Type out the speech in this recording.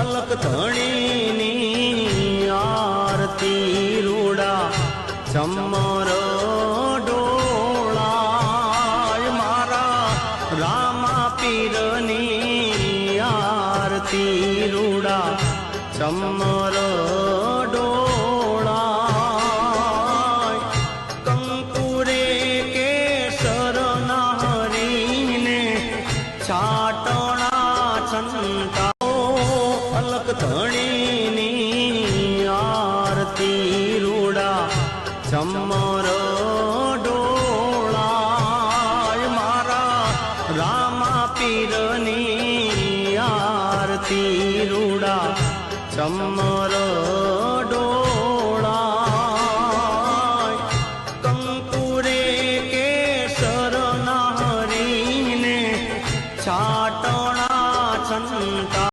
અલક ધણીની આરતી રૂડા ચમર ડોળાય મારા રામા પીરની આરતી રૂડા ચમર ડોળાય કંકુરે કેસર નારીને છાટણા છંટા અલક ધણીની આરતી રૂડા ચમર ડોળાય મારા રામા પીરની આરતી રૂડા ચમર